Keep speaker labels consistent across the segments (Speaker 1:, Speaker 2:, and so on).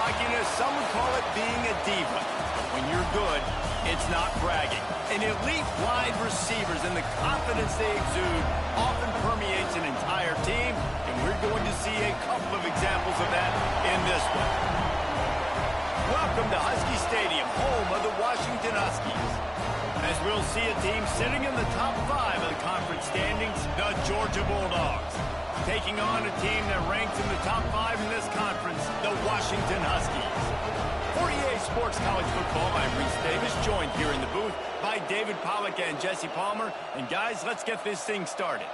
Speaker 1: cockiness, some would call it being a diva. But when you're good, it's not bragging. And elite wide receivers and the confidence they exude often permeates an entire team, and we're going to see a couple of examples of that in this one. Welcome to Husky Stadium, home of the Washington Huskies. As we'll see a team sitting in the top 5 of the conference standings, the Georgia Bulldogs, taking on a team that ranks in the top 5 in this conference, the Washington Huskies. For EA Sports College Football, I'm Reese Davis, joined here in the booth by David Pollack and Jesse Palmer. And guys, let's get this thing started.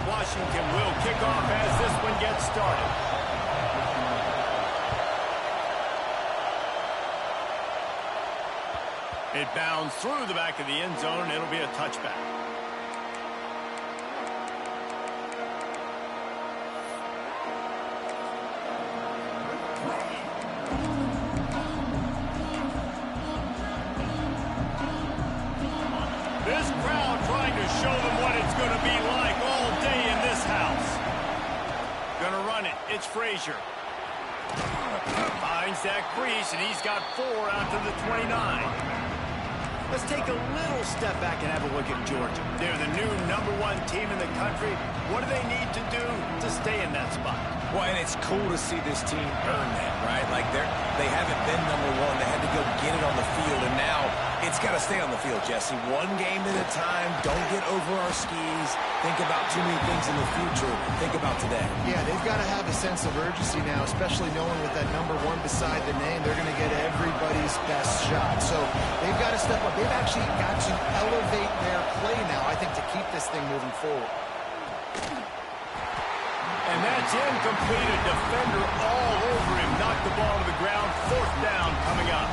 Speaker 1: Washington will kick off as this one gets started. It bounds through the back of the end zone, and it'll be a touchback. This crowd trying to show them what it's going to be like all day in this house. Gonna run it. It's Frazier. Finds Zach Priest, and he's got 4 out to the 29. Let's take a little step back and have a look at Georgia. They're the new #1 team in the country. What do they need to do to stay in that spot?
Speaker 2: Well, and it's cool to see this team earn that, right? Like they haven't been #1. They had to go get it on the field, and now it's got to stay on the field, Jesse. One game at a time. Don't get over our skis. Think about too many things in the future. Think about today.
Speaker 3: Yeah, they've got to have a sense of urgency now, especially knowing with that #1 beside the name, they're going to get everybody's best shot. So they've got to step up. They've actually got to elevate their play now, I think, to keep this thing moving forward.
Speaker 1: And that's incomplete. A defender all over him. Knocked the ball to the ground. 4th down coming up.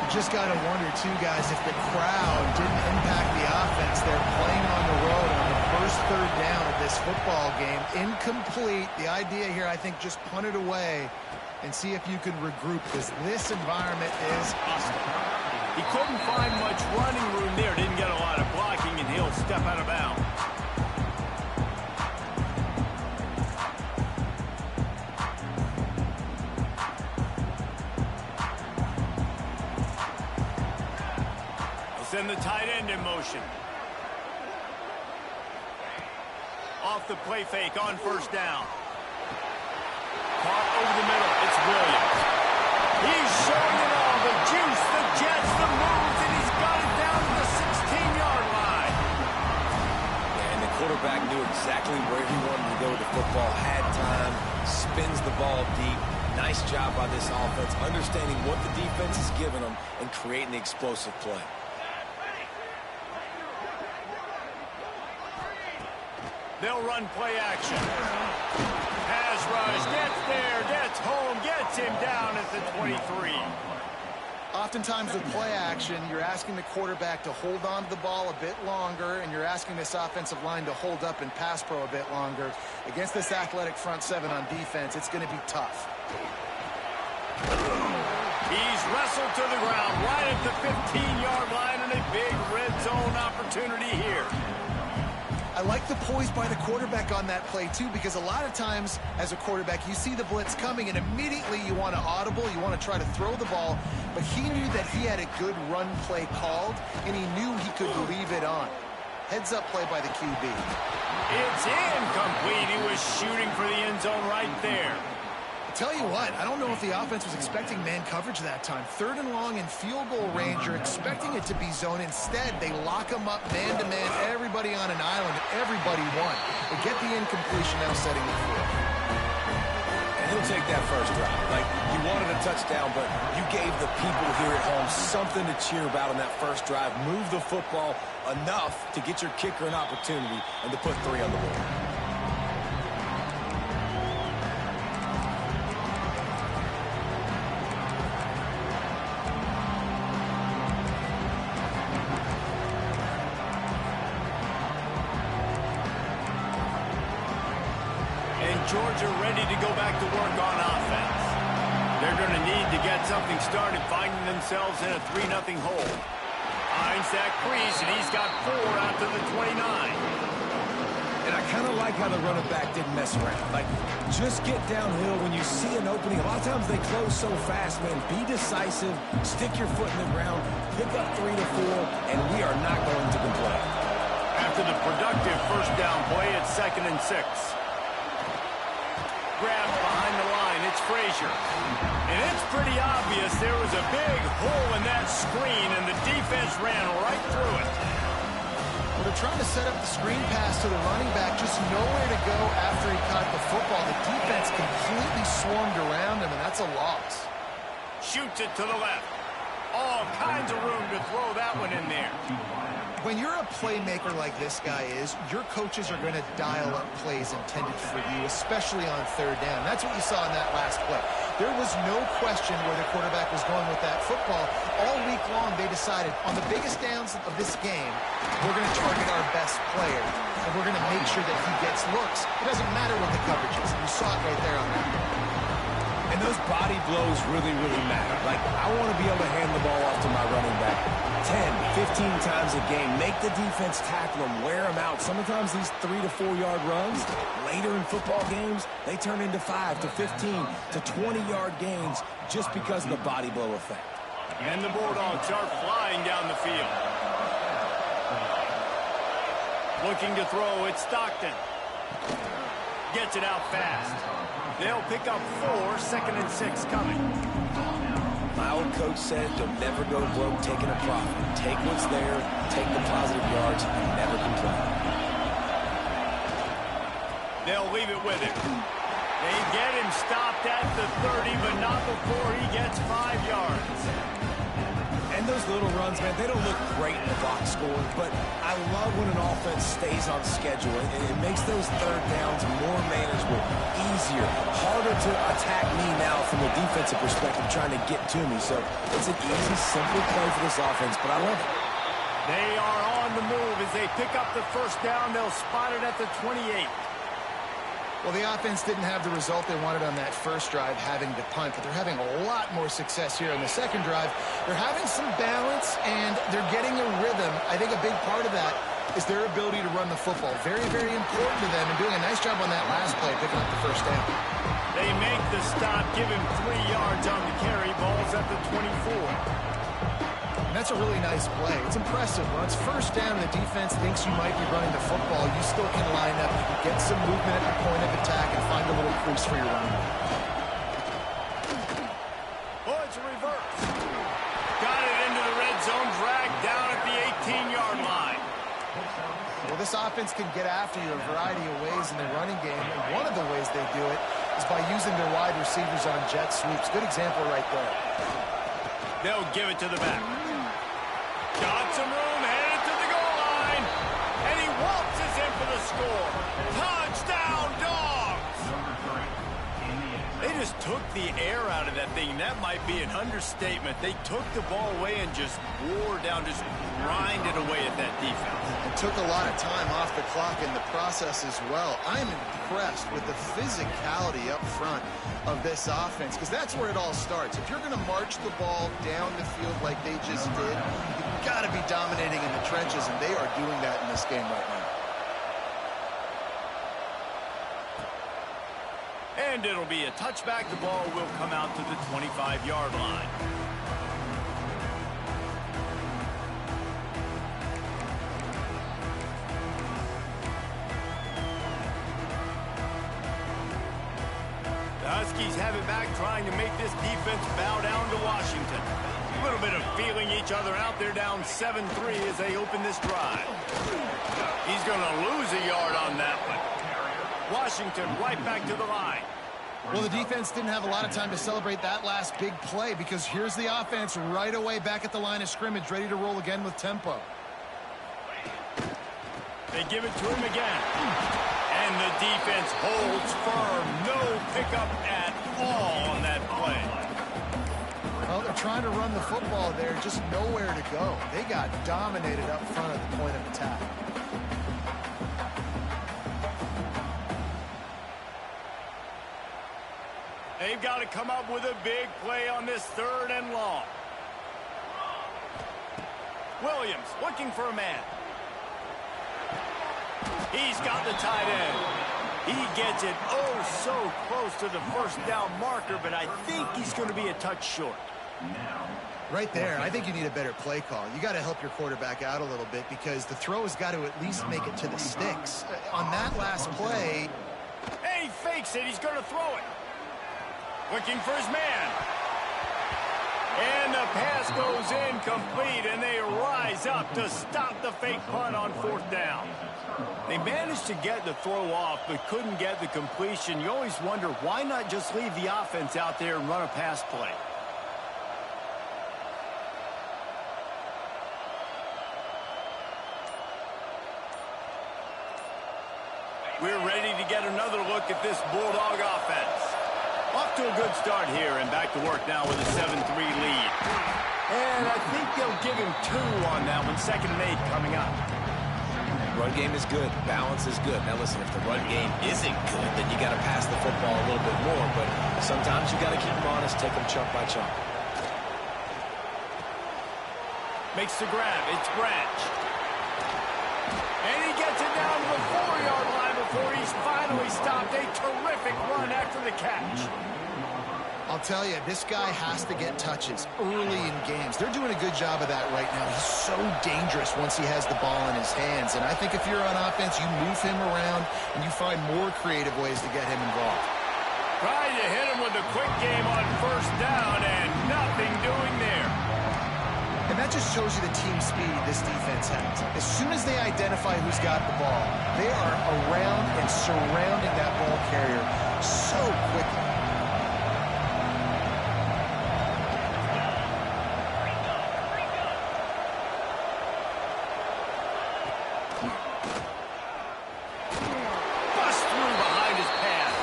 Speaker 3: You just got to wonder, too, guys, if the crowd didn't impact the offense. They're playing on the road on the first 3rd down of this football game. Incomplete. The idea here, I think, just punt it away and see if you can regroup, because this environment is hostile.
Speaker 1: He couldn't find much running room there. Didn't get a lot of blocking, and he'll step out of bounds. Send the tight end in motion. Off the play fake on 1st down. Caught over the middle. It's Williams. He's showing it all. The juice, the jets, the moves, and he's got it down to the 16-yard line.
Speaker 2: Yeah, and the quarterback knew exactly where he wanted to go with the football. Had time. Spins the ball deep. Nice job by this offense, understanding what the defense is giving them and creating the explosive play.
Speaker 1: They'll run play action. Pass rush, gets there, gets home, gets him down at the 23.
Speaker 3: Oftentimes with play action, you're asking the quarterback to hold on to the ball a bit longer, and you're asking this offensive line to hold up in pass pro a bit longer. Against this athletic front 7 on defense, it's going to be tough.
Speaker 1: He's wrestled to the ground right at the 15-yard line, and a big red zone opportunity here.
Speaker 3: I like the poise by the quarterback on that play, too, because a lot of times as a quarterback, you see the blitz coming, and immediately you want to audible, you want to try to throw the ball, but he knew that he had a good run play called, and he knew he could leave it on. Heads-up play by the QB.
Speaker 1: It's incomplete. He was shooting for the end zone right there.
Speaker 3: Tell you what, I don't know if the offense was expecting man coverage that time. 3rd and long in field goal range, you're expecting it to be zone. Instead, they lock them up man-to-man, everybody on an island, everybody won. They get the incompletion now setting the field.
Speaker 2: And he'll take that first drive. Like, you wanted a touchdown, but you gave the people here at home something to cheer about on that first drive. Move the football enough to get your kicker an opportunity and to put 3 on the board.
Speaker 1: Georgia ready to go back to work on offense. They're going to need to get something started, finding themselves in a 3-0 hole. Finds that crease, and he's got 4 out to the 29.
Speaker 2: And I kind of like how the running back didn't mess around. Like, just get downhill when you see an opening. A lot of times they close so fast, man. Be decisive, stick your foot in the ground, pick up 3 to 4, and we are not going to complain.
Speaker 1: After the productive first down play, it's 2nd and 6. Grabbed behind the line, it's Frazier. And it's pretty obvious there was a big hole in that screen, and the defense ran right through it.
Speaker 3: Well, they're trying to set up the screen pass to the running back, just nowhere to go after he caught the football. The defense completely swarmed around him, and that's a loss.
Speaker 1: Shoots it to the left. All kinds of room to throw that one in there.
Speaker 3: When you're a playmaker like this guy is, your coaches are going to dial up plays intended for you, especially on 3rd down. That's what you saw in that last play. There was no question where the quarterback was going with that football. All week long, they decided on the biggest downs of this game, we're going to target our best player, and we're going to make sure that he gets looks. It doesn't matter what the coverage is. You saw it right there on that.
Speaker 2: And those body blows really, really matter. Like, I want to be able to hand the ball off to my running back 10, 15 times a game. Make the defense tackle them, wear them out. Sometimes these 3 to 4 yard runs, later in football games, they turn into 5 to 15 to 20 yard gains just because of the body blow effect.
Speaker 1: And the Bulldogs are flying down the field. Looking to throw, it's Stockton. Gets it out fast. They'll pick up 4, 2nd and 6 coming.
Speaker 2: My old coach said, you'll never go broke taking a profit. Take what's there, take the positive yards, and never complain.
Speaker 1: They'll leave it with him. They get him stopped at the 30, but not before he gets 5 yards.
Speaker 2: And those little runs, man, they don't look great in the box score, but I love when an offense stays on schedule. It makes those 3rd downs more manageable, easier, harder to attack me now from a defensive perspective trying to get to me. So it's an easy, simple play for this offense, but I love it.
Speaker 1: They are on the move as they pick up the 1st down. They'll spot it at the 28.
Speaker 3: Well, the offense didn't have the result they wanted on that first drive, having to punt, but they're having a lot more success here on the second drive. They're having some balance, and they're getting a rhythm. I think a big part of that is their ability to run the football. Very, very important to them, and doing a nice job on that last play, picking up the 1st down.
Speaker 1: They make the stop, give him 3 yards on the carry. Ball's at the 24.
Speaker 3: And that's a really nice play. It's impressive. When it's 1st down and the defense thinks you might be running the football, you still can line up. You can get some movement at the point of attack and find a little crease for your running back.
Speaker 1: Oh, it's a reverse. Got it into the red zone, dragged down at the 18-yard line.
Speaker 3: Well, this offense can get after you a variety of ways in their running game, and one of the ways they do it is by using their wide receivers on jet sweeps. Good example right there.
Speaker 1: They'll give it to the back. Got some room, headed to the goal line, and he waltzes in for the score. Touchdown, Dogs! They just took the air out of that thing. That might be an understatement. They took the ball away and just wore down, just grinded away at that defense.
Speaker 3: It took a lot of time off the clock in the process as well. I'm impressed with the physicality up front of this offense, because that's where it all starts. If you're going to march the ball down the field like they just did, you've got to be dominating in the trenches, and they are doing that in this game right now.
Speaker 1: And it'll be a touchback. The ball will come out to the 25-yard line. The Huskies have it back, trying to make this defense bow down to Washington. A little bit of feeling each other out. They're down 7-3 as they open this drive. He's going to lose a yard on that one. Washington right back to the line.
Speaker 3: Well, the defense didn't have a lot of time to celebrate that last big play, because here's the offense right away back at the line of scrimmage, ready to roll again with tempo.
Speaker 1: They give it to him again. And the defense holds firm. No pickup at all on that play.
Speaker 3: Well, they're trying to run the football there, just nowhere to go. They got dominated up front at the point of attack.
Speaker 1: They've got to come up with a big play on this 3rd and long. Williams looking for a man. He's got the tight end. He gets it so close to the first down marker, but I think he's going to be a touch short.
Speaker 3: Right there, I think you need a better play call. You got to help your quarterback out a little bit because the throw has got to at least make it to the sticks. On that last play...
Speaker 1: And he fakes it. He's going to throw it. Looking for his man. And the pass goes incomplete, and they rise up to stop the fake punt on 4th down. They managed to get the throw off, but couldn't get the completion. You always wonder, why not just leave the offense out there and run a pass play? We're ready to get another look at this Bulldog offense. Off to a good start here, and back to work now with a 7-3 lead. And I think they'll give him 2 on that one. 2nd and 8 coming up.
Speaker 2: Run game is good. Balance is good. Now listen, if the run game isn't good, then you got to pass the football a little bit more. But sometimes you got to keep them honest, take them chunk by chunk.
Speaker 1: Makes the grab. It's Branch. And he gets it down to the 4-yard line before he's finally stopped. A terrific run after the catch.
Speaker 3: I'll tell you, this guy has to get touches early in games. They're doing a good job of that right now. He's so dangerous once he has the ball in his hands. And I think if you're on offense, you move him around and you find more creative ways to get him involved.
Speaker 1: Trying to hit him with a quick game on 1st down and nothing doing there.
Speaker 3: And that just shows you the team speed this defense has. As soon as they identify who's got the ball, they are around and surrounding that ball carrier so quickly.
Speaker 1: Bust through behind his pass.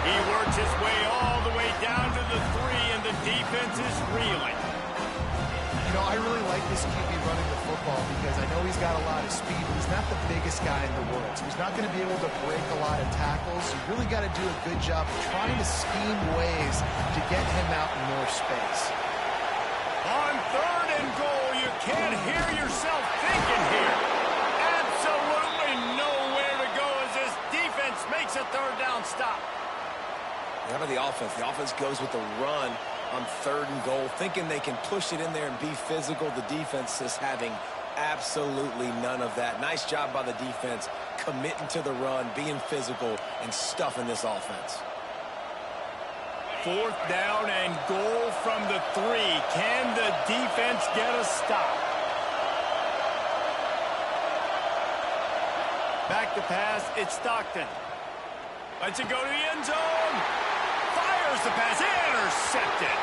Speaker 1: He works his way all the way down to the 3, and the defense is reeling.
Speaker 3: You know, I really like this QB running the football because I know he's got a lot of speed, but he's not the biggest guy in the world. So he's not going to be able to break a lot of tackles. You really got to do a good job of trying to scheme ways to get him out in more space.
Speaker 1: On 3rd and goal, you can't hear yourself thinking here. Absolutely nowhere to go as this defense makes a 3rd down stop.
Speaker 2: How about the offense? The offense goes with the run on 3rd and goal, thinking they can push it in there and be physical. The defense is having absolutely none of that. Nice job by the defense, committing to the run, being physical, and stuffing this offense.
Speaker 1: 4th down and goal from the 3. Can the defense get a stop? Back to pass, it's Stockton. Lets it go to the end zone. Fires the pass, intercepted.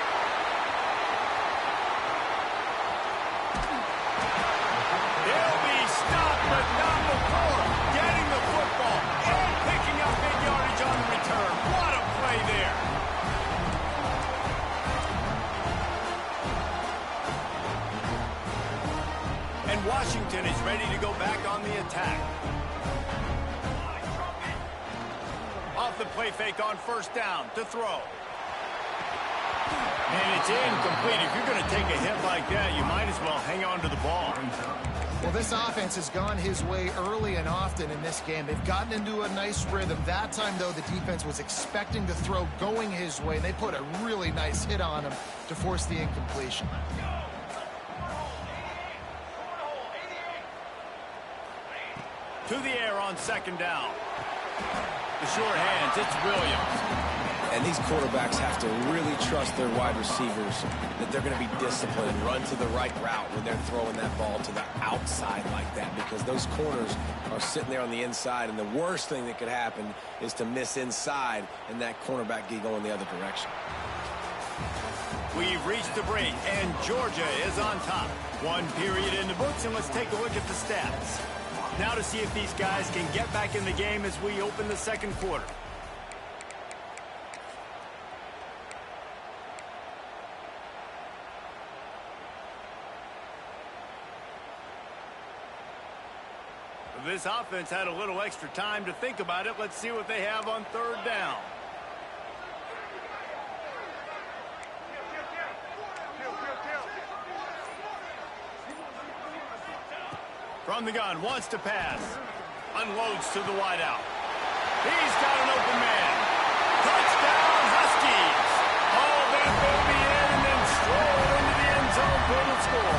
Speaker 1: They'll be stopped, but not before getting the football and picking up big yardage on the return. What a play there. And Washington is ready to go back on the attack. Off the play fake on 1st down to throw. And it's incomplete. If you're going to take a hit like that, you might as well hang on to the ball.
Speaker 3: Well, this offense has gone his way early and often in this game. They've gotten into a nice rhythm. That time, though, the defense was expecting the throw going his way. They put a really nice hit on him to force the incompletion.
Speaker 1: To the air on 2nd down. The short hands, it's Williams.
Speaker 2: And these quarterbacks have to really trust their wide receivers that they're going to be disciplined, run to the right route when they're throwing that ball to the outside like that, because those corners are sitting there on the inside, and the worst thing that could happen is to miss inside and that cornerback get going the other direction.
Speaker 1: We've reached the break, and Georgia is on top. 1 period in the books, and let's take a look at the stats. Now to see if these guys can get back in the game as we open the 2nd quarter. This offense had a little extra time to think about it. Let's see what they have on 3rd down. From the gun, wants to pass. Unloads to the wideout. He's got an open man. Touchdown, Huskies. Oh, that baby in and then stroll into the end zone for the score.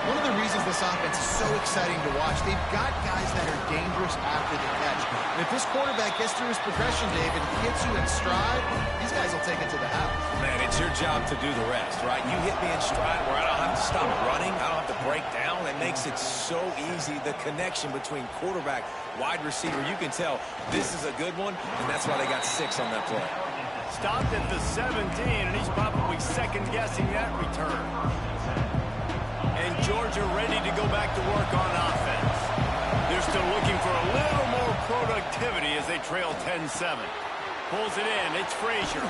Speaker 3: One of the reasons this offense is so exciting to watch, they've got guys that are dangerous after the catch. And if this quarterback gets through his progression, David, gets you in stride, these guys will take it to the house.
Speaker 2: Man, it's your job to do the rest, right? You hit me in stride where I don't have to stop running. I don't have to break down. It makes it so easy, the connection between quarterback, wide receiver. You can tell this is a good one, and that's why they got 6 on that play.
Speaker 1: Stopped at the 17, and he's probably second-guessing that return. And Georgia ready to go back to work on offense. They're still looking for a little more productivity as they trail 10-7. Pulls it in. It's Frazier.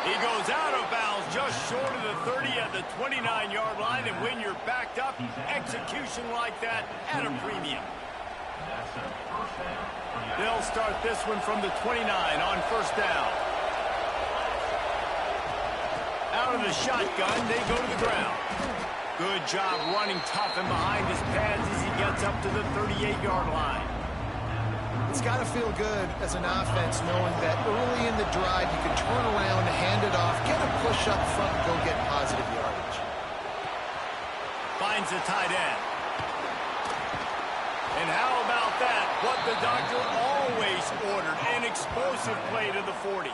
Speaker 1: He goes out of bounds just short of the 30 at the 29-yard line. And when you're backed up, execution like that at a premium. They'll start this one from the 29 on first down. Out of the shotgun, they go to the ground. Good job running tough and behind his pads as he gets up to the 38-yard line.
Speaker 3: It's got to feel good as an offense knowing that early in the drive you can turn around, hand it off, get a push up front, and go get positive yardage.
Speaker 1: Finds the tight end. And how about that? What the doctor always ordered, an explosive play to the 40.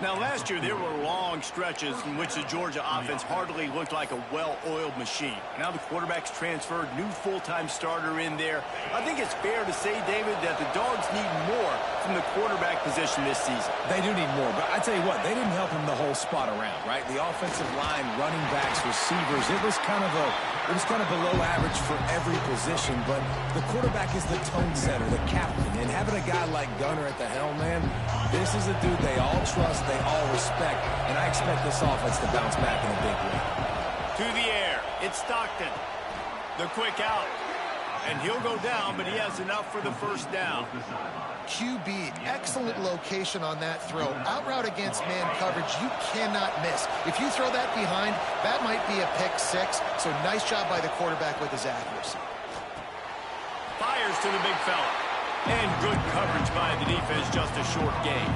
Speaker 1: Now, last year, there were long stretches in which the Georgia offense hardly looked like a well-oiled machine. Now the quarterback's transferred, new full-time starter in there. I think it's fair to say, David, that the Dogs need more from the quarterback position this season.
Speaker 2: They do need more, but I tell you what, they didn't help him the whole spot around, right? The offensive line, running backs, receivers, it was kind of below average for every position, but the quarterback is the tone setter, the captain, and having a guy like Gunner at the helm, man, this is a dude they all trust, they all respect, and I expect this offense to bounce back in a big way.
Speaker 1: To the air, it's Stockton. The quick out, and he'll go down, but he has enough for the first down.
Speaker 3: QB, excellent location on that throw. Out route against man coverage, you cannot miss. If you throw that behind, that might be a pick 6, so nice job by the quarterback with his accuracy.
Speaker 1: Fires to the big fella. And good coverage by the defense, just a short gain.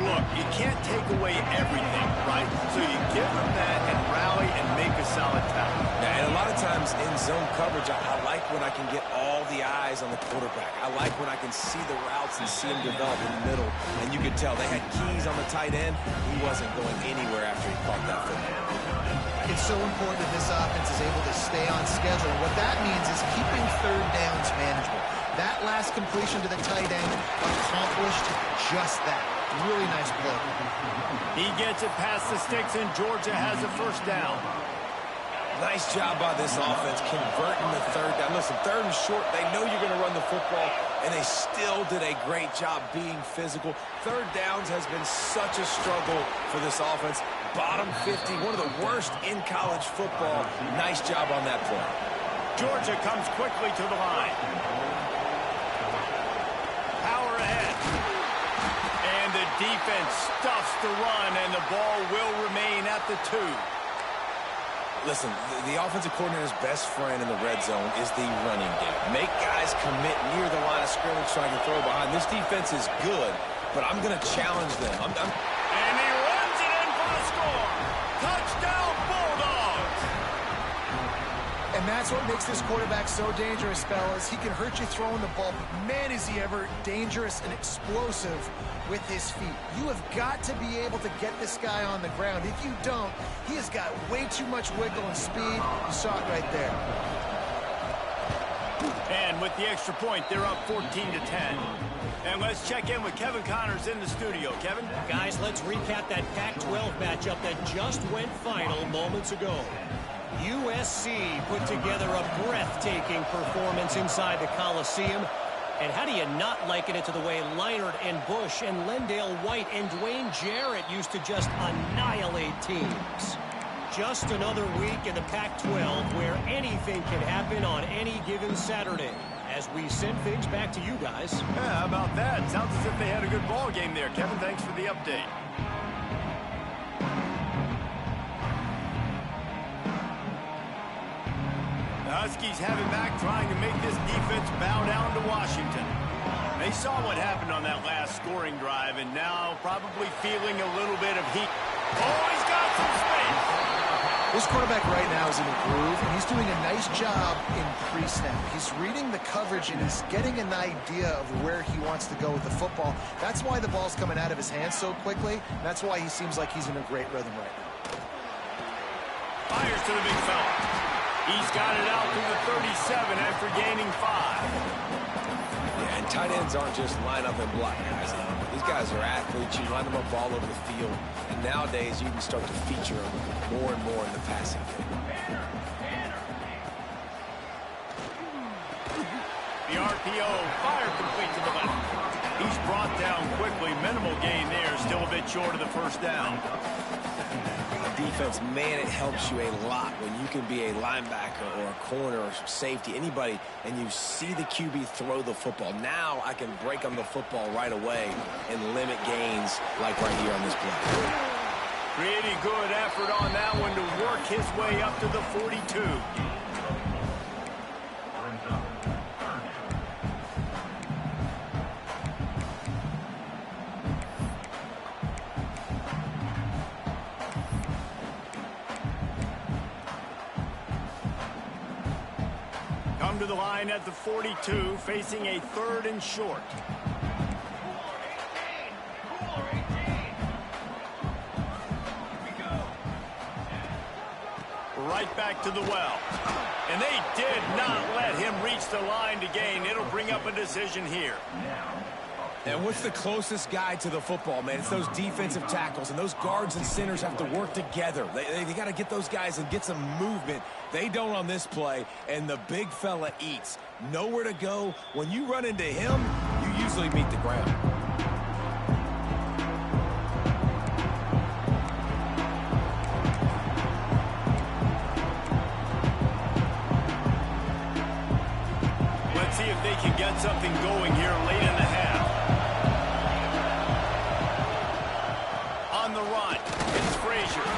Speaker 1: Look, you can't take away everything, right? So you give them that and rally and make a solid tackle.
Speaker 2: Yeah, and a lot of times in zone coverage, I like when I can get all the eyes on the quarterback. I like when I can see the routes and see him develop in the middle. And you could tell they had keys on the tight end. He wasn't going anywhere after he caught that football.
Speaker 3: It's so important that this offense is able to stay on schedule. What that means is keeping third downs manageable. That last completion to the tight end accomplished just that. Really nice play.
Speaker 1: He gets it past the sticks, and Georgia has a first down.
Speaker 2: Nice job by this offense converting the third down. Listen, third and short, they know you're going to run the football, and they still did a great job being physical. Third downs has been such a struggle for this offense. Bottom 50, one of the worst in college football. Nice job on that play.
Speaker 1: Georgia comes quickly to the line. Power ahead. And the defense stuffs the run, and the ball will remain at the 2.
Speaker 2: Listen, the offensive coordinator's best friend in the red zone is the running game. Make guys commit near the line of scrimmage so I can throw behind. This defense is good, but I'm going to challenge them.
Speaker 1: And he runs it in for the score. Touchdown, Bulldogs.
Speaker 3: And that's what makes this quarterback so dangerous, fellas. He can hurt you throwing the ball, but man, is he ever dangerous and explosive with his feet. You have got to be able to get this guy on the ground. If you don't, he has got way too much wiggle and speed. You saw it right there.
Speaker 1: And with the extra point, they're up 14-10. And let's check in with Kevin Connors in the studio. Kevin?
Speaker 4: Guys, let's recap that Pac-12 matchup that just went final moments ago. USC put together a breathtaking performance inside the Coliseum. And how do you not liken it to the way Leinart and Bush and Lendale White and Dwayne Jarrett used to just annihilate teams? Just another week in the Pac-12 where anything can happen on any given Saturday. As we send things back to you guys.
Speaker 1: Yeah, how about that? Sounds as if they had a good ball game there. Kevin, thanks for the update. Huskies have it back, trying to make this defense bow down to Washington. They saw what happened on that last scoring drive, and now probably feeling a little bit of heat. Oh, he's got some space.
Speaker 3: This quarterback right now is in a groove, and he's doing a nice job in pre-snap. He's reading the coverage, and he's getting an idea of where he wants to go with the football. That's why the ball's coming out of his hands so quickly. That's why he seems like he's in a great rhythm right now.
Speaker 1: Fires to the big fella. He's got it out to the 37 after gaining 5.
Speaker 2: Yeah, and tight ends aren't just line up and block guys. These guys are athletes. You line them up all over the field. And nowadays, you can start to feature them more and more in the passing game.
Speaker 1: The RPO, fire complete to the left. He's brought down quickly. Minimal gain there. Still a bit short of the first down.
Speaker 2: Defense, man, it helps you a lot when you can be a linebacker or a corner or safety, anybody, and you see the QB throw the football. Now I can break on the football right away and limit gains like right here on this play.
Speaker 1: Pretty good effort on that one to work his way up to the 42. To the line at the 42, facing a 3rd and short. Right back to the well. And they did not let him reach the line to gain. It'll bring up a decision here.
Speaker 2: And what's the closest guy to the football, man? It's those defensive tackles, and those guards and centers have to work together. They got to get those guys and get some movement. They don't on this play, and the big fella eats. Nowhere to go. When you run into him, you usually meet the ground.
Speaker 1: Let's see if they can get something going here late in the half. On the run, it's Frazier.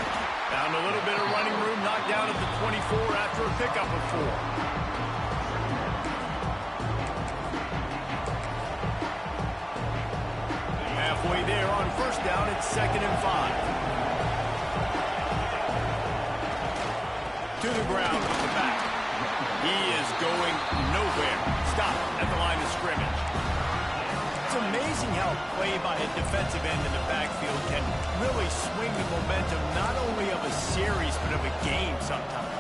Speaker 1: Found a little bit of running room, knocked down at the 24 after a pickup of 4. Halfway there on first down, it's 2nd and 5. To the ground with the back. He is going nowhere. Stop at the line of scrimmage. It's amazing how play by a defensive end in the backfield can really swing the momentum not only of a series but of a game sometimes.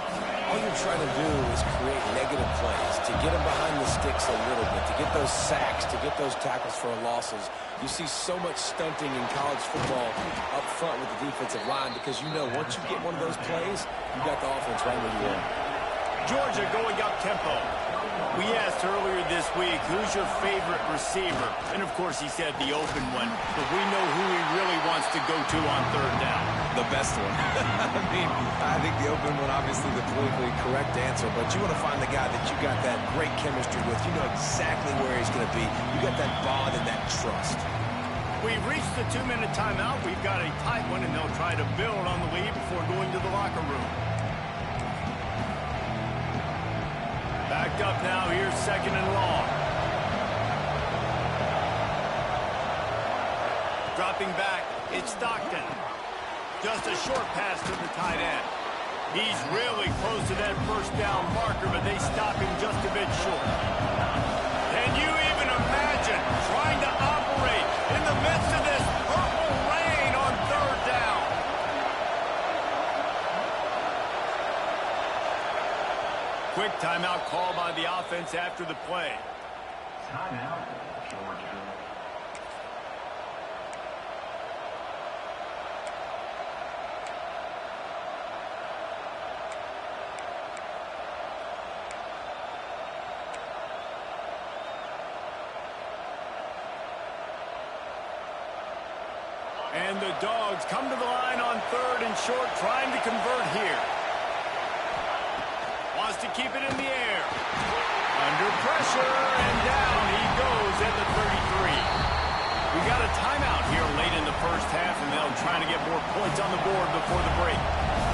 Speaker 2: All you're trying to do is create negative plays, to get them behind the sticks a little bit, to get those sacks, to get those tackles for losses. You see so much stunting in college football up front with the defensive line because you know once you get one of those plays, you got the offense right where you want.
Speaker 1: Georgia going up tempo. We asked earlier this week, who's your favorite receiver? And, of course, he said the open one. But we know who he really wants to go to on 3rd down.
Speaker 2: The best one. I think the open one, obviously the politically correct answer. But you want to find the guy that you got that great chemistry with. You know exactly where he's going to be. You got that bond and that trust.
Speaker 1: We've reached the 2-minute timeout. We've got a tight one, and they'll try to build on the lead before going to the locker room. Backed up now, here's 2nd and long. Dropping back, it's Stockton. Just a short pass to the tight end. He's really close to that first down marker, but they stop him just a bit short. Can you even imagine trying to operate in the midst of this purple rain on 3rd down? Quick timeout call by the offense after the play.
Speaker 5: Timeout, Georgia.
Speaker 1: And the Dogs come to the line on 3rd and short, trying to convert here. Wants to keep it in the air. Under pressure, and down he goes at the 33. We got a timeout here late in the first half, and they'll try to get more points on the board before the break.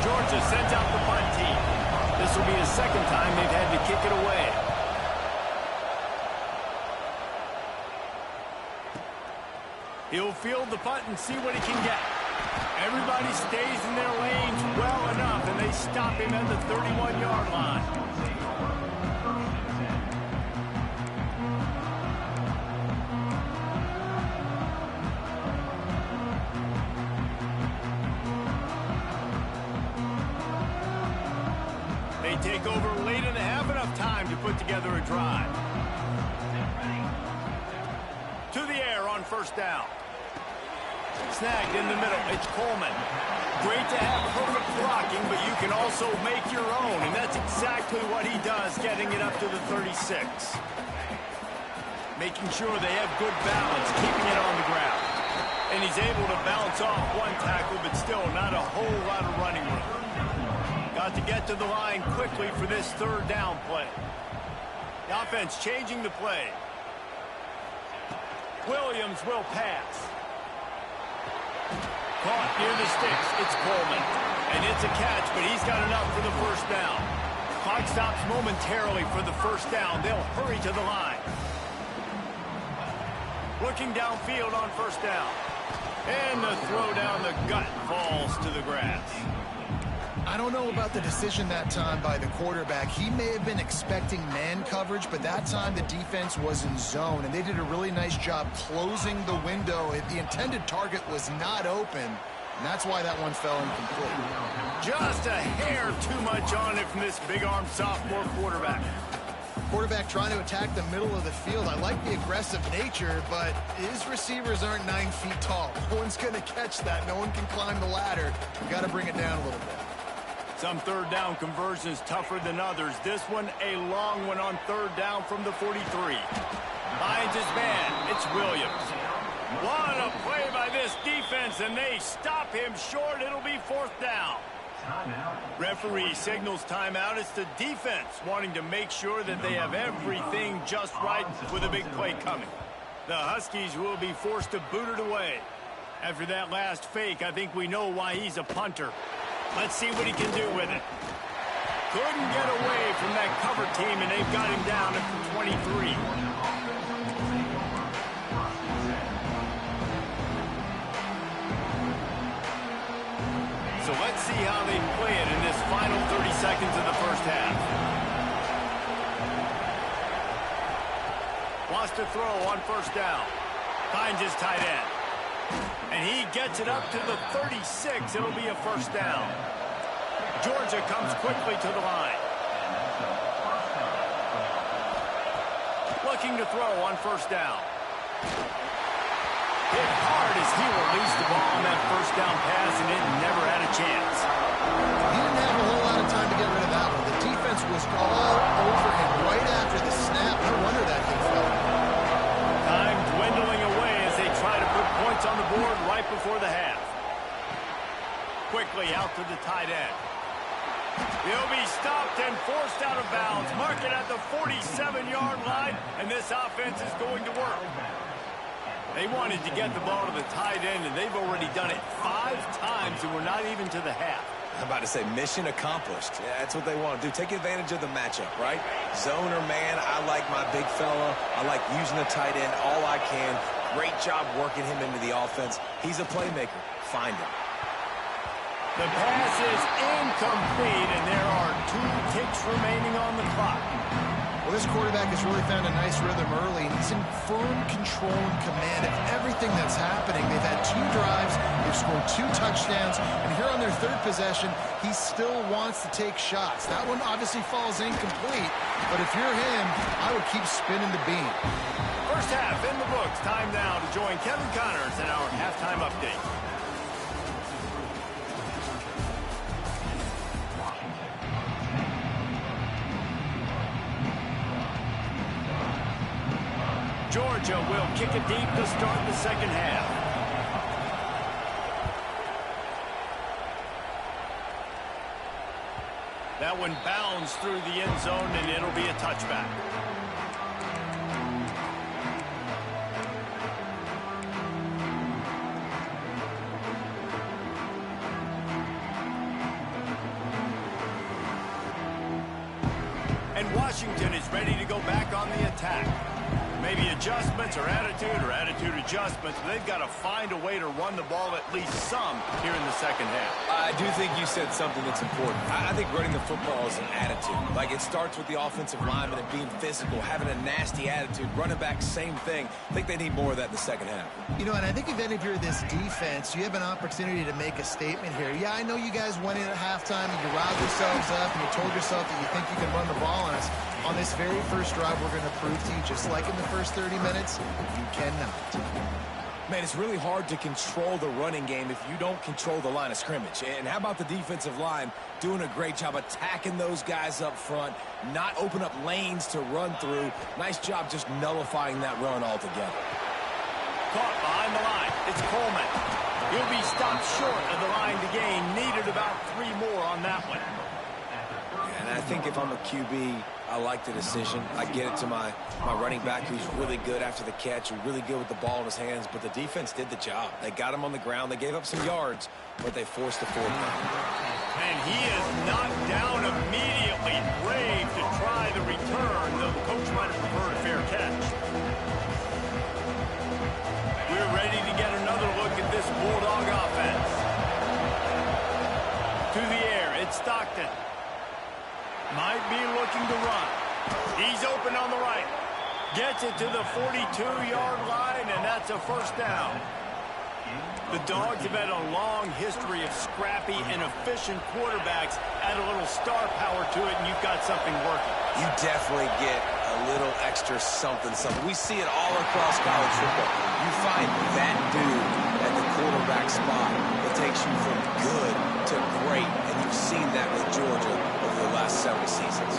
Speaker 1: Georgia sends out the punt team. This will be the second time they've had to kick it away. He'll field the punt and see what he can get. Everybody stays in their lanes well enough, and they stop him at the 31-yard line. They take over late and have enough time to put together a drive. To the air on first down. Snagged in the middle. It's Coleman. Great to have perfect blocking, but you can also make your own, and that's exactly what he does, getting it up to the 36. Making sure they have good balance, keeping it on the ground. And he's able to bounce off one tackle, but still not a whole lot of running room. Got to get to the line quickly for this third down play. The offense changing the play. Williams will pass. Caught near the sticks. It's Coleman. And it's a catch, but he's got enough for the first down. Clock stops momentarily for the first down. They'll hurry to the line. Looking downfield on first down. And the throw down the gut falls to the grass.
Speaker 3: I don't know about the decision that time by the quarterback. He may have been expecting man coverage, but that time the defense was in zone, and they did a really nice job closing the window. The intended target was not open, and that's why that one fell incomplete.
Speaker 1: Just a hair too much on it from this big-arm sophomore quarterback.
Speaker 3: Quarterback trying to attack the middle of the field. I like the aggressive nature, but his receivers aren't 9 feet tall. No one's going to catch that. No one can climb the ladder. You've got to bring it down a little bit.
Speaker 1: Some third down conversions tougher than others. This one a long one on third down from the 43. Finds his man. It's Williams. What a play by this defense, and they stop him short. It'll be fourth down. Referee signals timeout. It's the defense wanting to make sure that they have everything just right with a big play coming. The Huskies will be forced to boot it away. After that last fake, I think we know why he's a punter. Let's see what he can do with it. Couldn't get away from that cover team, and they've got him down at the 23. So let's see how they play it in this final 30 seconds of the first half. Wants to throw on first down. Finds his tight end. And he gets it up to the 36. It'll be a first down. Georgia comes quickly to the line. Looking to throw on first down. Hit hard as he released the ball on that first down pass, and it never had a chance.
Speaker 3: He didn't have a whole lot of time to get rid of that one. The defense was all over him right after the snap. No wonder that thing fell.
Speaker 1: Time dwindling away as they try to put points on the board right before the half. Quickly out to the tight end. He'll be stopped and forced out of bounds. Mark it at the 47-yard line, and this offense is going to work. They wanted to get the ball to the tight end, and they've already done it 5 times, and we're not even to the half.
Speaker 2: I'm about to say mission accomplished. Yeah, that's what they want to do. Take advantage of the matchup, right? Zone or man, I like my big fella. I like using the tight end all I can. Great job working him into the offense. He's a playmaker. Find him.
Speaker 1: The pass is incomplete, and there are 2 ticks remaining on the clock.
Speaker 3: Well, this quarterback has really found a nice rhythm early, and he's in firm control and command of everything that's happening. They've had 2 drives, they've scored 2 touchdowns, and here on their 3rd possession, he still wants to take shots. That one obviously falls incomplete, but if you're him, I would keep spinning the beam.
Speaker 1: First half in the books. Time now to join Kevin Connors in our halftime update. Georgia will kick it deep to start the second half. That one bounds through the end zone, and it'll be a touchback. And Washington is ready to go back on the attack. Maybe adjustments or attitude adjustments. But they've got to find a way to run the ball at least some here in the second half.
Speaker 2: I do think you said something that's important. I think running the football is an attitude. Like, it starts with the offensive lineman and being physical, having a nasty attitude. Running back, same thing. I think they need more of that in the second half.
Speaker 3: You know, and I think if you're this defense, you have an opportunity to make a statement here. Yeah, I know you guys went in at halftime and you riled yourselves up and you told yourself that you think you can run the ball on us. On this very first drive, we're going to prove to you, just like in the first 30 minutes, you cannot.
Speaker 2: Man, it's really hard to control the running game if you don't control the line of scrimmage. And how about the defensive line doing a great job attacking those guys up front, not open up lanes to run through. Nice job just nullifying that run altogether.
Speaker 1: Caught behind the line. It's Coleman. He'll be stopped short of the line to gain. Needed about 3 more on that one.
Speaker 2: And I think if I'm a QB, I like the decision. I get it to my running back, who's really good after the catch, who's really good with the ball in his hands, but the defense did the job. They got him on the ground. They gave up some yards, but they forced the 4th down.
Speaker 1: And he is knocked down immediately. Brave to try the return, though the coach might have preferred a fair catch. We're ready to get another look at this Bulldog offense. To the air, it's Stockton. Might be looking to run. He's open on the right. Gets it to the 42-yard line, and that's a first down. The Dogs have had a long history of scrappy and efficient quarterbacks. Add a little star power to it, and you've got something working.
Speaker 2: You definitely get a little extra something. We see it all across college football. You find that dude at the quarterback spot that takes you from good to great, and you've seen that with Georgia over the last several seasons.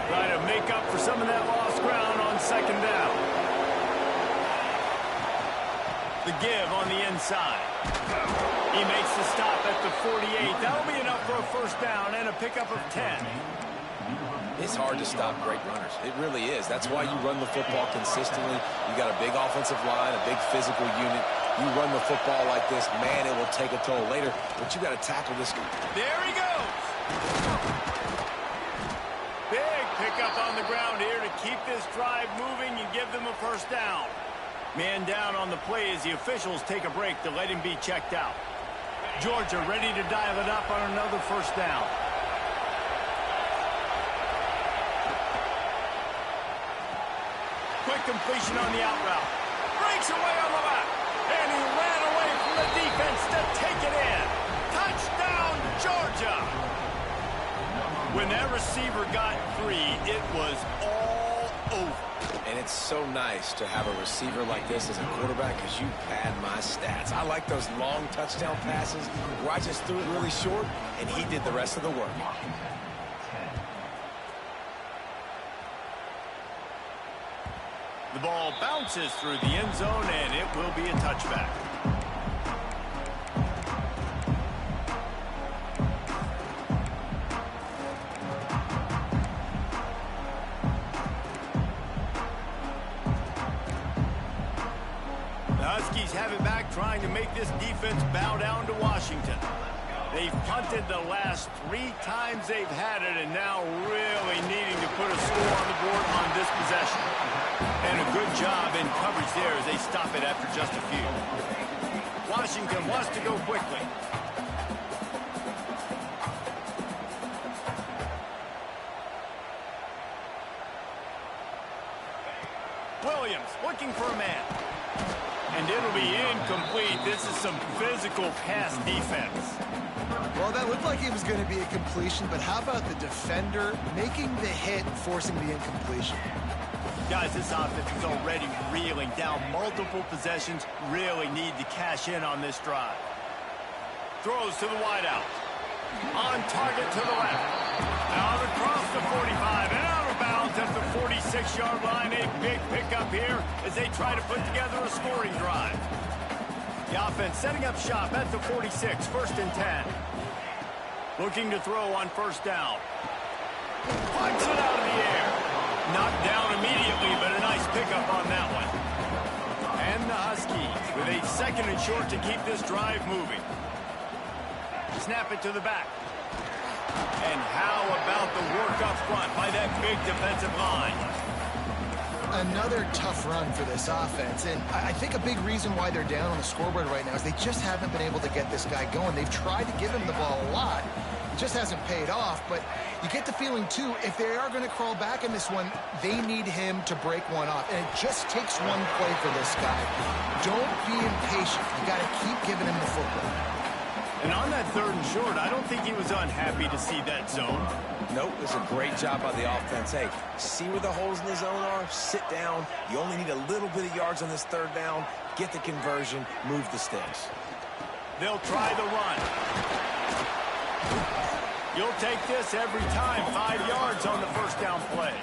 Speaker 1: Trying to make up for some of that lost ground on second down. The give on the inside. He makes the stop at the 48. That'll be enough for a first down and a pickup of 10.
Speaker 2: It's hard to stop great runners. It really is. That's why you run the football consistently. You got a big offensive line, a big physical unit. You run the football like this, man, it will take a toll later, but you got to tackle this.
Speaker 1: There he goes. Big pickup on the ground here to keep this drive moving and give them a first down. Man down on the play as the officials take a break to let him be checked out. Georgia ready to dial it up on another first down. Quick completion on the out route. Breaks away on the left. And he ran away from the defense to take it in. Touchdown, Georgia. When that receiver got 3, it was all over.
Speaker 2: And it's so nice to have a receiver like this as a quarterback because you pad my stats. I like those long touchdown passes where I just threw it really short and he did the rest of the work.
Speaker 1: The ball bounces through the end zone and it will be a touchback. Have it back, trying to make this defense bow down to Washington. They've punted the last 3 times they've had it, and now really needing to put a score on the board on this possession. And a good job in coverage there as they stop it after just a few. Washington wants to go quickly. Williams looking for a man. And it'll be incomplete. This is some physical pass defense.
Speaker 3: Well, that looked like it was going to be a completion, but how about the defender making the hit and forcing the incompletion?
Speaker 1: Guys, this offense is already reeling down multiple possessions. Really need to cash in on this drive. Throws to the wideout. On target to the left. Out across the 45 and out of bounds at the 46-yard line. A big pickup here as they try to put together a scoring drive. The offense setting up shop at the 46, 1st and 10. Looking to throw on first down. Knocks it out of the air. Knocked down immediately, but a nice pickup on that one. And the Huskies with a 2nd and short to keep this drive moving. Snap it to the back. And how about the work up front by that big defensive line?
Speaker 3: Another tough run for this offense, and I think a big reason why they're down on the scoreboard right now is they just haven't been able to get this guy going. They've tried to give him the ball a lot. It just hasn't paid off, but you get the feeling, too, if they are going to crawl back in this one, they need him to break one off, and it just takes one play for this guy. Don't be impatient. You got to keep giving him the football.
Speaker 1: And on that 3rd and short, I don't think he was unhappy to see that zone.
Speaker 2: Nope, it was a great job by the offense. Hey, see where the holes in the zone are? Sit down. You only need a little bit of yards on this 3rd down. Get the conversion. Move the sticks.
Speaker 1: They'll try the run. You'll take this every time. 5 yards on the 1st down play.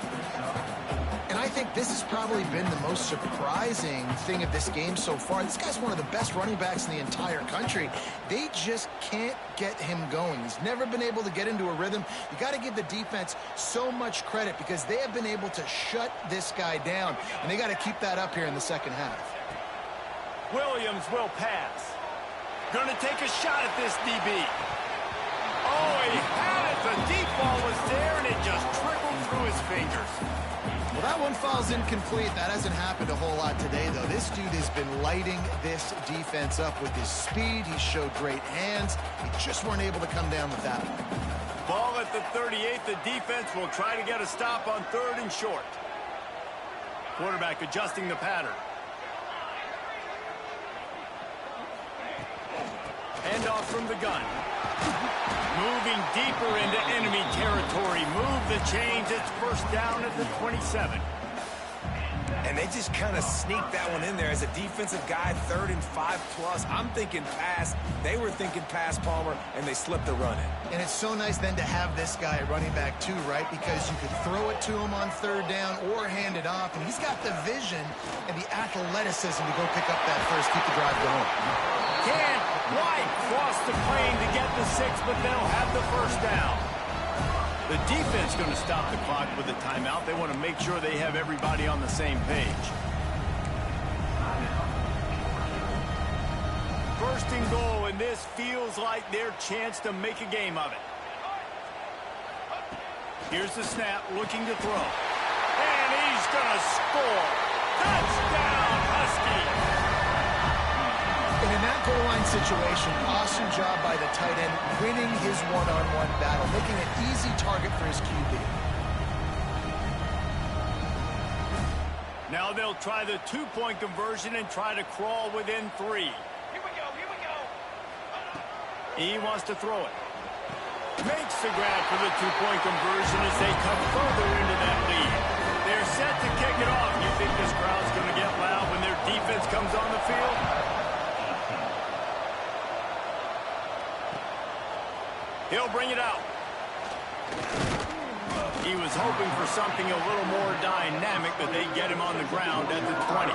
Speaker 3: And I think this has probably been the most surprising thing of this game so far. This guy's one of the best running backs in the entire country. They just can't get him going. He's never been able to get into a rhythm. You got to give the defense so much credit because they have been able to shut this guy down, and they got to keep that up here in the 2nd half.
Speaker 1: Williams will pass. Going to take a shot at this DB. Oh, he had it. The deep ball was there, and it just trickled through his fingers.
Speaker 3: Well, that one falls incomplete. That hasn't happened a whole lot today, though. This dude has been lighting this defense up with his speed. He showed great hands. They just weren't able to come down with that one.
Speaker 1: Ball at the 38. The defense will try to get a stop on 3rd and short. Quarterback adjusting the pattern. Handoff from the gun. Moving deeper into enemy territory. Move the chains. It's 1st down at the 27.
Speaker 2: And they just kind of sneaked that one in there as a defensive guy, 3rd and 5+. I'm thinking pass. They were thinking pass, Palmer, and they slipped the run in.
Speaker 3: And it's so nice then to have this guy running back too, right? Because you could throw it to him on 3rd down or hand it off. And he's got the vision and the athleticism to go pick up that first, keep the drive going.
Speaker 1: Can't quite cross the plane to get the 6, but they'll have the 1st down. The defense going to stop the clock with a timeout. They want to make sure they have everybody on the same page. 1st and goal, and this feels like their chance to make a game of it. Here's the snap, looking to throw. And he's going to score. Touchdown, Huskies.
Speaker 3: And in that goal line situation, awesome job by the tight end, winning his one-on-one battle, making an easy target for his QB.
Speaker 1: Now they'll try the 2-point conversion and try to crawl within 3. Here we go. He wants to throw it. Makes the grab for the 2-point conversion as they come further into that lead. They're set to kick it off. You think this crowd's going to get loud when their defense comes on the field? He'll bring it out. He was hoping for something a little more dynamic, but they get him on the ground at the 20.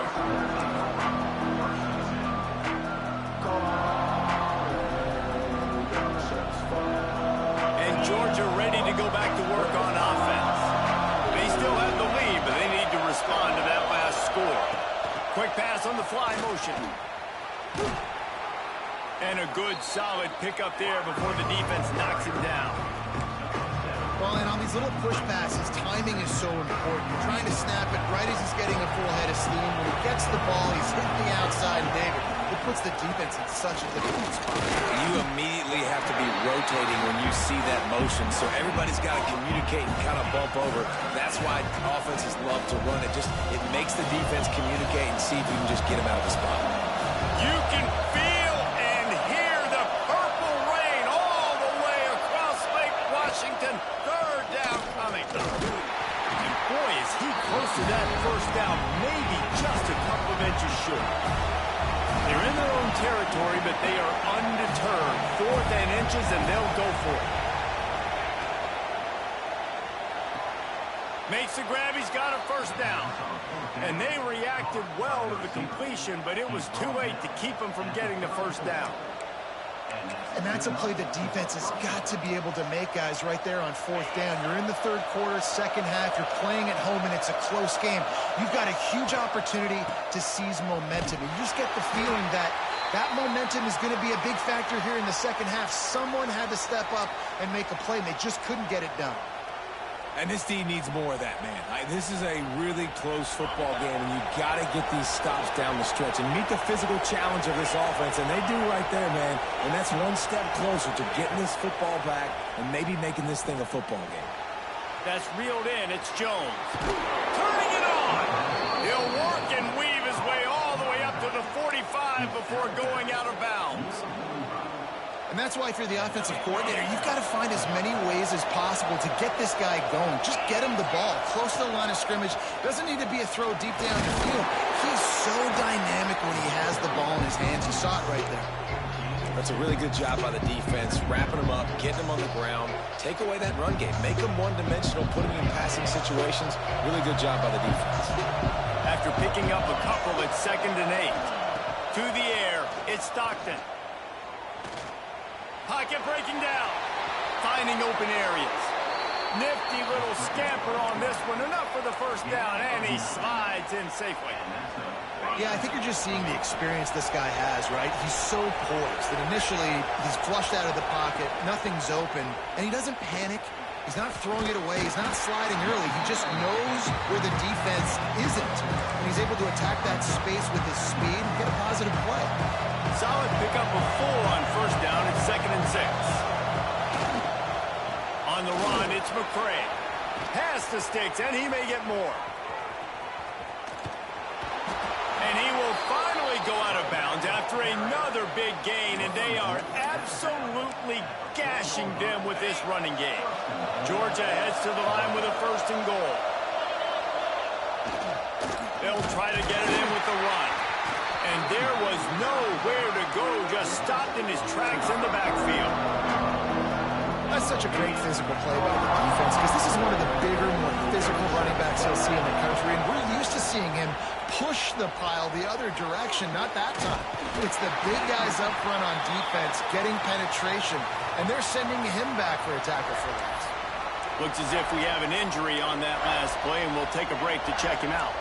Speaker 1: And Georgia ready to go back to work on offense. They still have the lead, but they need to respond to that last score. Quick pass on the fly motion. And a good, solid pickup there before the defense knocks him down.
Speaker 3: Well, and on these little push passes, timing is so important. You're trying to snap it right as he's getting a full head of steam. When he gets the ball, he's hitting the outside, and David, it puts the defense in such a difficult spot.
Speaker 2: You immediately have to be rotating when you see that motion, so everybody's got to communicate and kind of bump over. That's why offenses love to run it. It makes the defense communicate and see if you can just get him out of the spot.
Speaker 1: You can feel and hear the purple rain all the way across Lake Washington. 3rd down coming. And boy, is he close to that 1st down, maybe just a couple of inches short. They're in their own territory, but they are undeterred. 4th and inches, and they'll go for it. Makes the grab. He's got a 1st down. And they reacted well to the completion, but it was too late to keep him from getting the 1st down.
Speaker 3: And that's a play that defense has got to be able to make, guys, right there on fourth down. You're in the third quarter, second half. You're playing at home, and it's a close game. You've got a huge opportunity to seize momentum. And you just get the feeling that that momentum is going to be a big factor here in the second half. Someone had to step up and make a play, and they just couldn't get it done.
Speaker 2: And this team needs more of that, man. This is a really close football game, and you got to get these stops down the stretch and meet the physical challenge of this offense, and they do right there, man. And that's one step closer to getting this football back and maybe making this thing a football game.
Speaker 1: That's reeled in. It's Jones. Turning it on. He'll work and weave his way all the way up to the 45 before going out of bounds.
Speaker 3: And that's why if you're the offensive coordinator, you've got to find as many ways as possible to get this guy going. Just get him the ball close to the line of scrimmage. Doesn't need to be a throw deep down the field. He's so dynamic when he has the ball in his hands. You saw it right there.
Speaker 2: That's a really good job by the defense, wrapping them up, getting them on the ground, take away that run game, make them one-dimensional, put them in passing situations. Really good job by the defense.
Speaker 1: After picking up a couple at 2nd and 8. To the air, it's Stockton. Pocket breaking down. Finding open areas. Nifty little scamper on this one. Enough for the first down, and he slides in safely.
Speaker 3: Yeah, I think you're just seeing the experience this guy has, right? He's so poised that initially he's flushed out of the pocket, nothing's open, and he doesn't panic. He's not throwing it away. He's not sliding early. He just knows where the defense isn't, and he's able to attack that space with his speed and get a positive play.
Speaker 1: Solid pickup of 4 on first down at 2nd and 6. On the run, it's McCray. Pass the sticks, and he may get more. And he will finally go out of bounds after another big gain, and they are absolutely gashing them with this running game. Georgia heads to the line with a 1st and goal. They'll try to get it in with the run. And there was nowhere to go, just stopped in his tracks in the backfield.
Speaker 3: That's such a great physical play by the defense because this is one of the bigger, more physical running backs you'll see in the country, and we're used to seeing him push the pile the other direction, not that time. It's the big guys up front on defense getting penetration, and they're sending him back for a tackle for loss.
Speaker 1: Looks as if we have an injury on that last play, and we'll take a break to check him out.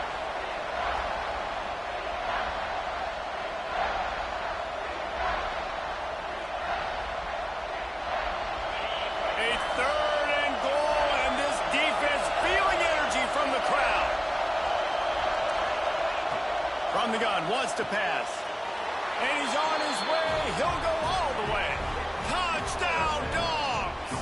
Speaker 1: From the gun, wants to pass. And he's on his way. He'll go all the way. Touchdown, Dogs!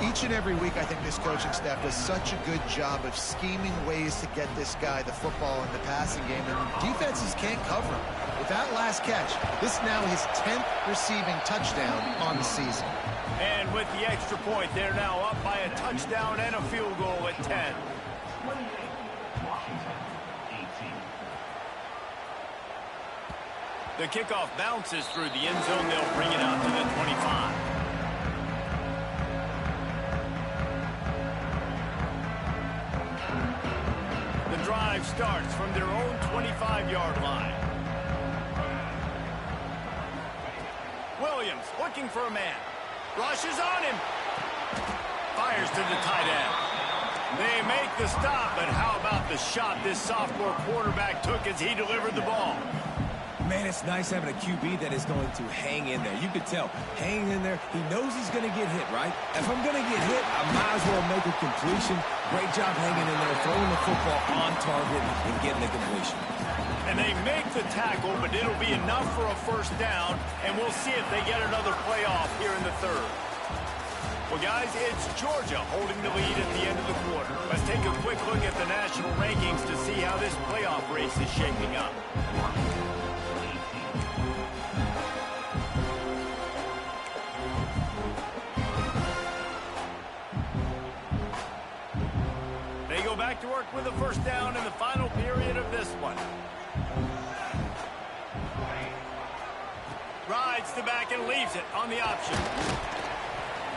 Speaker 3: Each and every week, I think this coaching staff does such a good job of scheming ways to get this guy the football in the passing game, and defenses can't cover him. With that last catch, this is now his 10th receiving touchdown on the season.
Speaker 1: And with the extra point, they're now up by a touchdown and a field goal at 10. The kickoff bounces through the end zone. They'll bring it out to the 25. The drive starts from their own 25-yard line. Williams looking for a man. Rushes on him. Fires to the tight end. They make the stop, but how about the shot this sophomore quarterback took as he delivered the ball?
Speaker 2: Man, it's nice having a QB that is going to hang in there. You could tell, hanging in there, he knows he's going to get hit, right? If I'm going to get hit, I might as well make a completion. Great job hanging in there, throwing the football on target and getting the completion.
Speaker 1: And they make the tackle, but it'll be enough for a first down, and we'll see if they get another playoff here in the third. Well, guys, it's Georgia holding the lead at the end of the quarter. Let's take a quick look at the national rankings to see how this playoff race is shaping up. They go back to work with a first down in the final period of this one. Rides the back and leaves it on the option.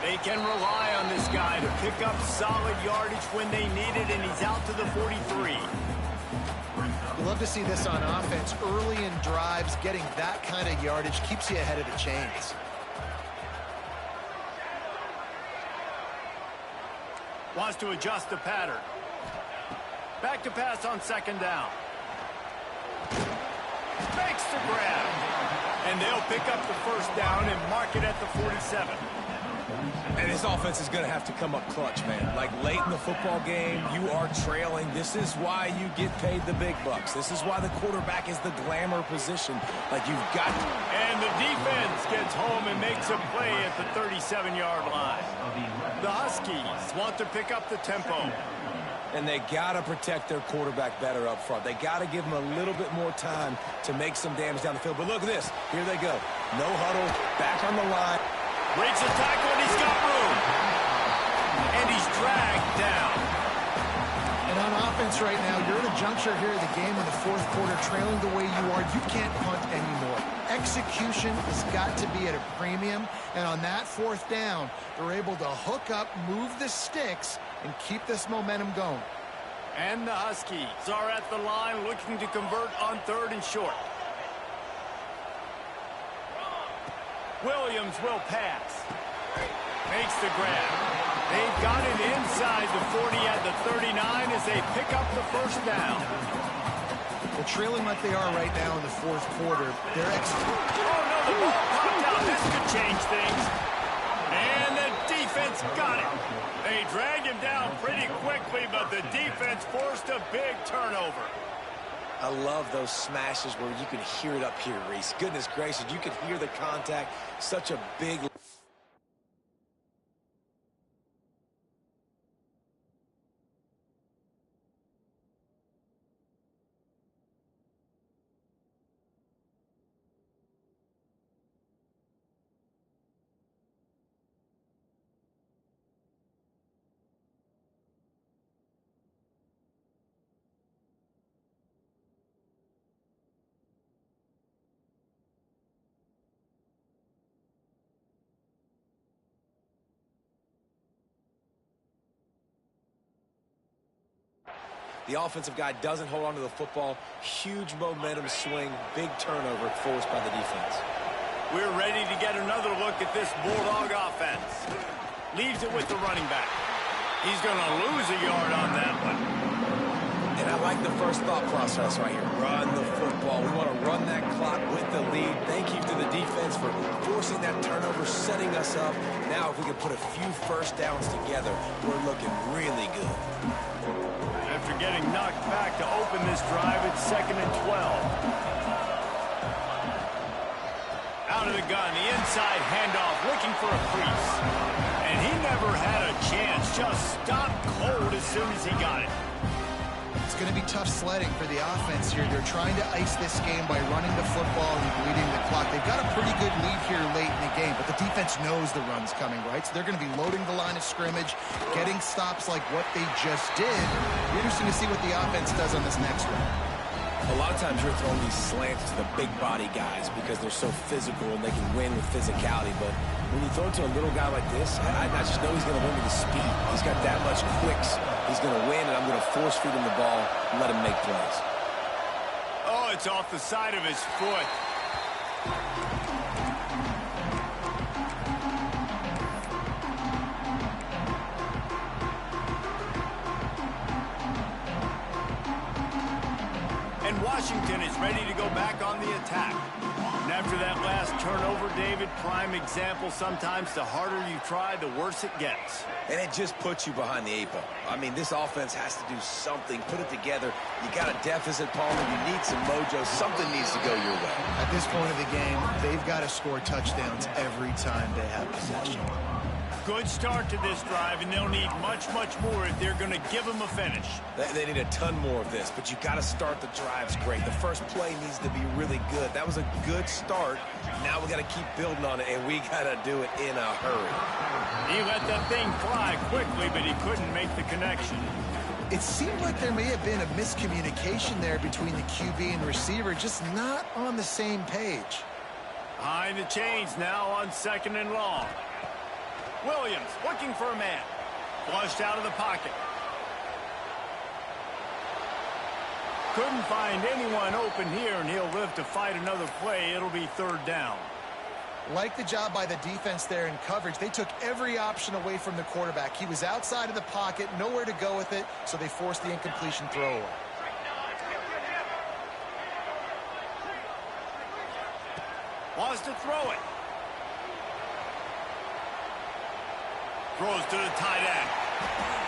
Speaker 1: They can rely on this guy to pick up solid yardage when they need it, and he's out to the 43.
Speaker 3: You love to see this on offense. Early in drives, getting that kind of yardage keeps you ahead of the chains.
Speaker 1: Wants to adjust the pattern. Back to pass on second down. Makes the grab. And they'll pick up the first down and mark it at the 47.
Speaker 2: And his offense is going to have to come up clutch, man. Like late in the football game, you are trailing. This is why you get paid the big bucks. This is why the quarterback is the glamour position. Like you've got to.
Speaker 1: And the defense gets home and makes a play at the 37-yard line. The Huskies want to pick up the tempo.
Speaker 2: And they got to protect their quarterback better up front. They got to give him a little bit more time to make some damage down the field. But look at this. Here they go. No huddle. Back on the line.
Speaker 1: Breaks the tackle, and he's got room. And he's dragged down.
Speaker 3: And on offense right now, you're at a juncture here of the game in the fourth quarter, trailing the way you are. You can't punt anymore. Execution has got to be at a premium. And on that fourth down, they're able to hook up, move the sticks, and keep this momentum going.
Speaker 1: And the Huskies are at the line looking to convert on 3rd and short. Williams will pass. Makes the grab. They've got it inside the 40 at the 39 as they pick up the first down.
Speaker 3: Well, trailing like they are right now in the fourth quarter, they're executing.
Speaker 1: Oh, no, the ball popped out. This could change things. And the defense got it. They dragged him down pretty quickly, but the defense forced a big turnover.
Speaker 2: I love those smashes where you can hear it up here, Reese. Goodness gracious, you can hear the contact. Such a big... The offensive guy doesn't hold on to the football. Huge momentum swing, big turnover forced by the defense.
Speaker 1: We're ready to get another look at this Bulldog offense. Leaves it with the running back. He's going to lose a yard on that one.
Speaker 2: And I like the first thought process right here. Run the football. We want to run that clock with the lead. Thank you to the defense for forcing that turnover, setting us up. Now if we can put a few first downs together, we're looking really good.
Speaker 1: After getting knocked back to open this drive, it's 2nd and 12. Out of the gun, the inside handoff, looking for a crease. And he never had a chance, just stopped cold as soon as he got it.
Speaker 3: It's going to be tough sledding for the offense here. They're trying to ice this game by running the football and bleeding the clock. They've got a pretty good lead here late in the game, but the defense knows the run's coming, right? So they're going to be loading the line of scrimmage, getting stops like what they just did. Be interesting to see what the offense does on this next one.
Speaker 2: A lot of times you're throwing these slants to the big body guys because they're so physical and they can win with physicality. But when you throw it to a little guy like this, I just know he's going to win with his speed. He's got that much quicks. He's going to win, and I'm going to force feed him the ball and let him make plays.
Speaker 1: Oh, it's off the side of his foot. And Washington is ready to go back on the attack. And after that last turnover, David, prime example, sometimes the harder you try, the worse it gets.
Speaker 2: And it just puts you behind the 8 ball. I mean, this offense has to do something, put it together. You got a deficit, Palmer. You need some mojo. Something needs to go your way.
Speaker 3: At this point of the game, they've got to score touchdowns every time they have possession.
Speaker 1: Good start to this drive, and they'll need much, much more if they're going to give them a finish.
Speaker 2: They need a ton more of this, but you got to start the drives great. The first play needs to be really good. That was a good start. Now we got to keep building on it, and we got to do it in a hurry.
Speaker 1: He let that thing fly quickly, but he couldn't make the connection.
Speaker 3: It seemed like there may have been a miscommunication there between the QB and receiver, just not on the same page.
Speaker 1: Behind the chains now on 2nd and long. Williams looking for a man. Flushed out of the pocket. Couldn't find anyone open here, and he'll live to fight another play. It'll be third down.
Speaker 3: Like the job by the defense there in coverage. They took every option away from the quarterback. He was outside of the pocket, nowhere to go with it, so they forced the incompletion throwaway.
Speaker 1: Wants to throw it. Throws to the tight end.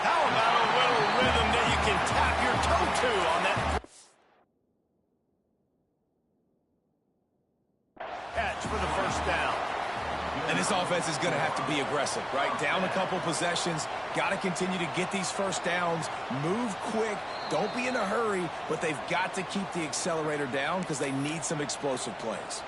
Speaker 1: How about a little rhythm that you can tap your toe to on that catch for the first down?
Speaker 2: And this offense is going to have to be aggressive, right? Down a couple possessions, got to continue to get these first downs, move quick, don't be in a hurry, but they've got to keep the accelerator down because they need some explosive plays.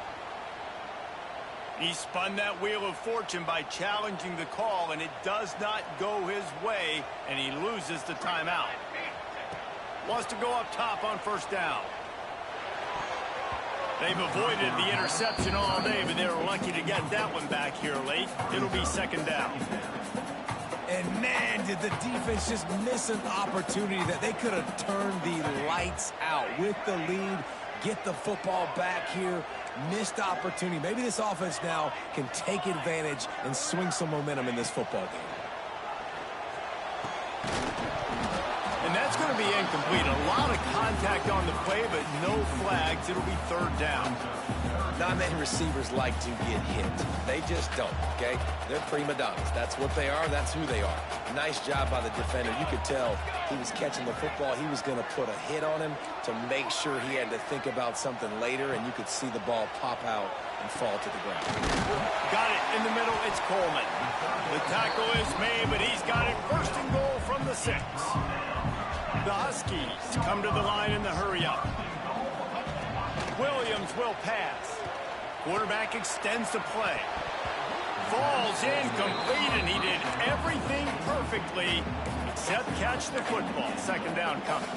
Speaker 1: He spun that wheel of fortune by challenging the call, and it does not go his way, and he loses the timeout. Wants to go up top on first down. They've avoided the interception all day, but they were lucky to get that one back here late. It'll be second down.
Speaker 2: And man, did the defense just miss an opportunity that they could have turned the lights out with the lead, get the football back here. Missed opportunity. Maybe this offense now can take advantage and swing some momentum in this football game.
Speaker 1: And that's going to be incomplete. A lot of contact on the play, but no flags. It'll be third down.
Speaker 2: Not many receivers like to get hit. They just don't, okay? They're prima donnas. That's what they are. That's who they are. Nice job by the defender. You could tell he was catching the football. He was going to put a hit on him to make sure he had to think about something later, and you could see the ball pop out and fall to the ground.
Speaker 1: Got it in the middle. It's Coleman. The tackle is made, but he's got it first and goal from the 6. The Huskies come to the line in the hurry-up. Williams will pass. Quarterback extends the play. Falls incomplete, and he did everything perfectly except catch the football. Second down coming.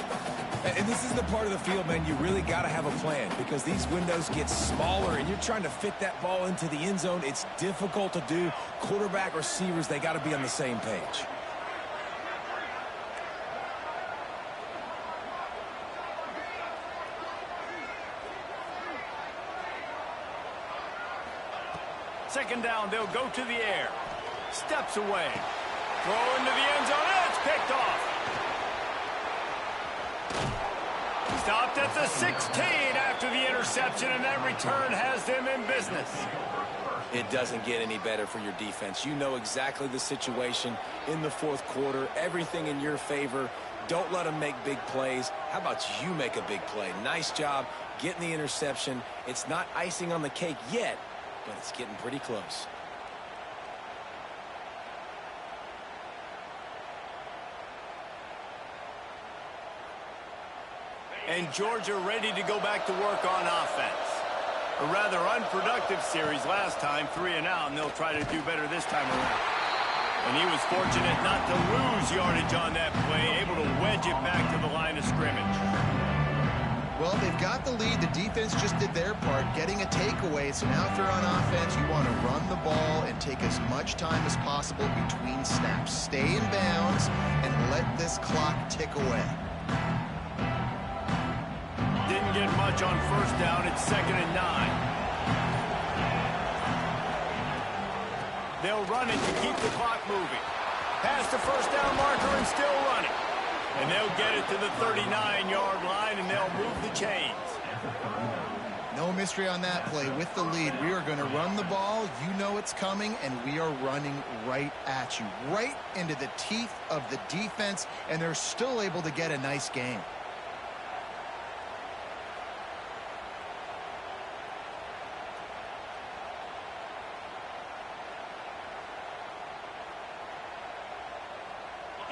Speaker 2: And this is the part of the field, man, you really got to have a plan because these windows get smaller and you're trying to fit that ball into the end zone. It's difficult to do. Quarterback, receivers, they got to be on the same page.
Speaker 1: Second down, they'll go to the air. Steps away. Throw into the end zone, and it's picked off. Stopped at the 16 after the interception, and that return has them in business.
Speaker 2: It doesn't get any better for your defense. You know exactly the situation in the fourth quarter. Everything in your favor. Don't let them make big plays. How about you make a big play? Nice job getting the interception. It's not icing on the cake yet, but it's getting pretty close.
Speaker 1: And Georgia ready to go back to work on offense. A rather unproductive series last time, 3 and out, and they'll try to do better this time around. And he was fortunate not to lose yardage on that play, able to wedge it back to the line of scrimmage.
Speaker 3: Well, they've got the lead. The defense just did their part, getting a takeaway. So now if you're on offense, you want to run the ball and take as much time as possible between snaps. Stay in bounds and let this clock tick away.
Speaker 1: Didn't get much on first down. It's 2nd and 9. They'll run it to keep the clock moving. Past the first down marker and still running. And they'll get it to the 39-yard line, and they'll move the chains.
Speaker 3: No mystery on that play. With the lead, we are going to run the ball. You know it's coming, and we are running right at you, right into the teeth of the defense, and they're still able to get a nice game.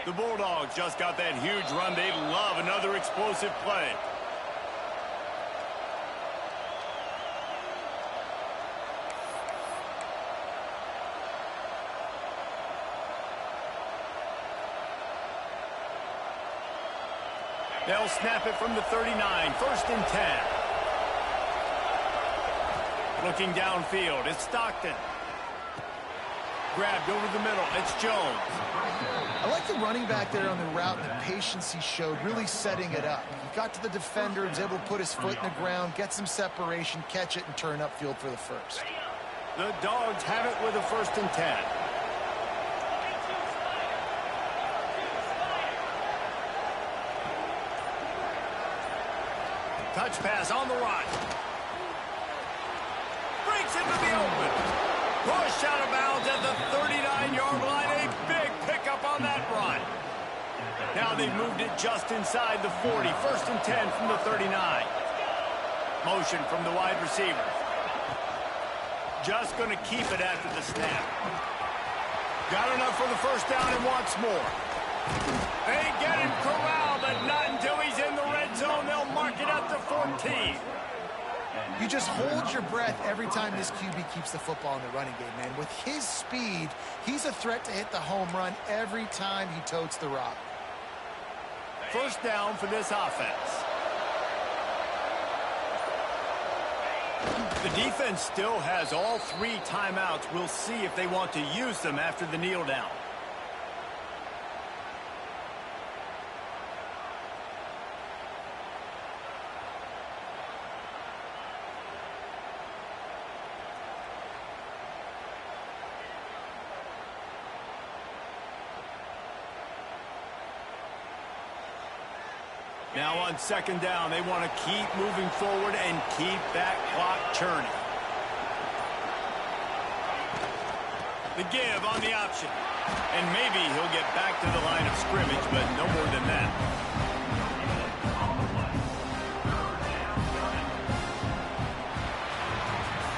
Speaker 1: The Bulldogs just got that huge run. They love another explosive play. They'll snap it from the 39, 1st and 10. Looking downfield, it's Stockton. Grabbed over the middle, it's Jones.
Speaker 3: I like the running back there on the route and the patience he showed, really setting it up. He got to the defender, was able to put his foot in the ground, get some separation, catch it, and turn upfield for the first.
Speaker 1: The Dogs have it with a 1st and 10. Touch pass on the run. Breaks into the open. Push out of bounds at the 39-yard line. A big pickup on that run. Now they've moved it just inside the 40. 1st and 10 from the 39. Motion from the wide receiver. Just going to keep it after the snap. Got enough for the 1st down and wants more. They get him corralled, but not until he's in the red zone. They'll mark it up to 14.
Speaker 3: You just hold your breath every time this QB keeps the football in the running game, man. With his speed, he's a threat to hit the home run every time he totes the rock.
Speaker 1: 1st down for this offense. The defense still has all 3 timeouts. We'll see if they want to use them after the kneel down. Now on 2nd down, they want to keep moving forward and keep that clock churning. The give on the option. And maybe he'll get back to the line of scrimmage, but no more than that.